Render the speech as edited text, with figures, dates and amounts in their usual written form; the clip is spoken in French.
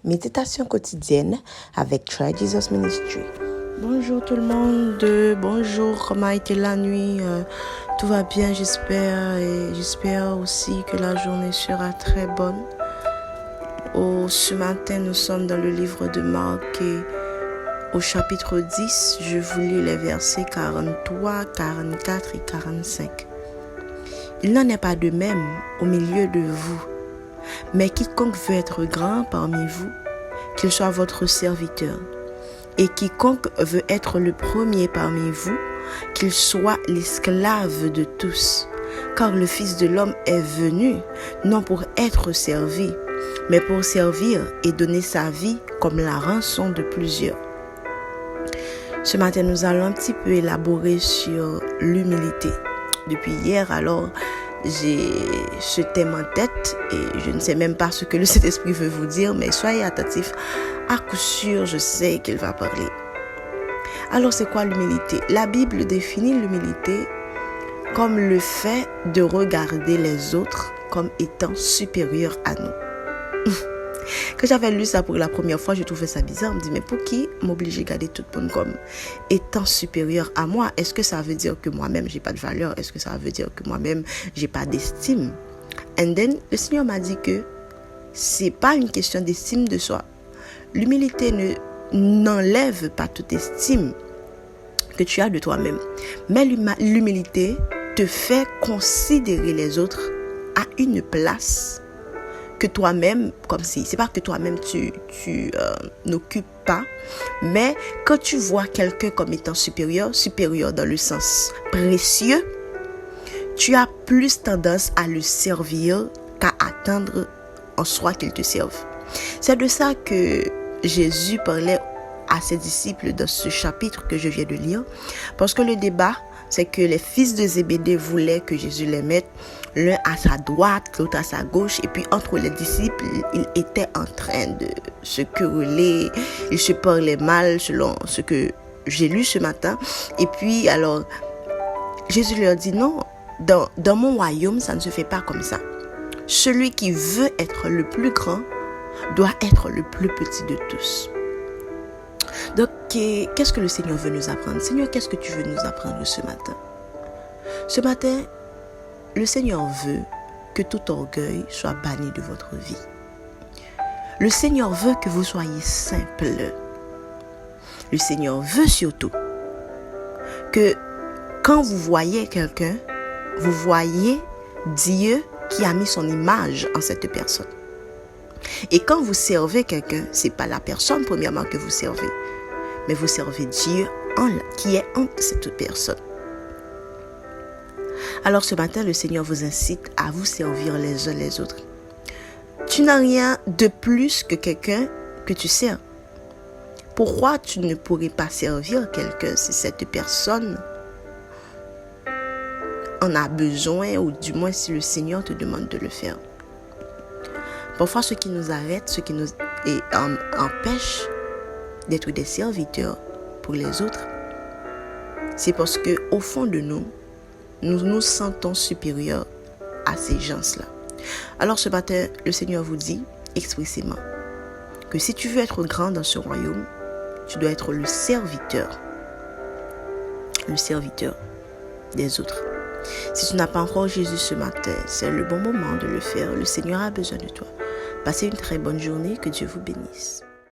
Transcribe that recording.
Méditation quotidienne avec Try Jesus Ministry. Bonjour tout le monde, bonjour, comment a été la nuit? Tout va bien, j'espère, et j'espère aussi que la journée sera très bonne. Ce matin, nous sommes dans le livre de Marc et au chapitre 10, je vous lis les versets 43, 44 et 45. Il n'en est pas de même au milieu de vous, mais quiconque veut être grand parmi vous, qu'il soit votre serviteur. Et quiconque veut être le premier parmi vous, qu'il soit l'esclave de tous. Car le Fils de l'homme est venu, non pour être servi, mais pour servir et donner sa vie comme la rançon de plusieurs. Ce matin, nous allons un petit peu élaborer sur l'humilité. Depuis hier, alors, j'ai ce thème en tête et je ne sais même pas ce que le Saint-Esprit veut vous dire, mais soyez attentifs. À coup sûr, je sais qu'il va parler. Alors, c'est quoi l'humilité? La Bible définit l'humilité comme le fait de regarder les autres comme étant supérieurs à nous. Quand j'avais lu ça pour la première fois, je trouvais ça bizarre. Je me dis, mais pour qui m'obliger à regarder tout le monde comme étant supérieur à moi? Est-ce que ça veut dire que moi-même, j'ai pas de valeur? Est-ce que ça veut dire que moi-même, j'ai pas d'estime? And then, le Seigneur m'a dit que c'est pas une question d'estime de soi. L'humilité n'enlève pas toute estime que tu as de toi-même. Mais l'humilité te fait considérer les autres à une place que toi-même, comme si, c'est pas que toi-même tu n'occupes pas, mais quand tu vois quelqu'un comme étant supérieur dans le sens précieux, tu as plus tendance à le servir qu'à attendre en soi qu'il te serve. C'est de ça que Jésus parlait à ses disciples dans ce chapitre que je viens de lire, parce que le débat, c'est que les fils de Zébédée voulaient que Jésus les mette l'un à sa droite, l'autre à sa gauche, et puis entre les disciples, ils étaient en train de se quereller, ils se parlaient mal selon ce que j'ai lu ce matin. Et puis alors, Jésus leur dit non, dans mon royaume, ça ne se fait pas comme ça. Celui qui veut être le plus grand doit être le plus petit de tous. Donc, qu'est-ce que le Seigneur veut nous apprendre? Seigneur, qu'est-ce que tu veux nous apprendre ce matin? Ce matin, le Seigneur veut que tout orgueil soit banni de votre vie. Le Seigneur veut que vous soyez simple. Le Seigneur veut surtout que quand vous voyez quelqu'un, vous voyez Dieu qui a mis son image en cette personne. Et quand vous servez quelqu'un, c'est pas la personne premièrement que vous servez, mais vous servez Dieu qui est en cette personne. Alors ce matin, le Seigneur vous incite à vous servir les uns les autres. Tu n'as rien de plus que quelqu'un que tu sers. Pourquoi tu ne pourrais pas servir quelqu'un si cette personne en a besoin, ou du moins si le Seigneur te demande de le faire? Parfois, ce qui nous arrête, ce qui nous empêche d'être des serviteurs pour les autres, c'est parce que au fond de nous, nous nous sentons supérieurs à ces gens-là. Alors ce matin, le Seigneur vous dit expressément que si tu veux être grand dans ce royaume, tu dois être le serviteur des autres. Si tu n'as pas encore Jésus ce matin, c'est le bon moment de le faire. Le Seigneur a besoin de toi. Passez une très bonne journée, que Dieu vous bénisse.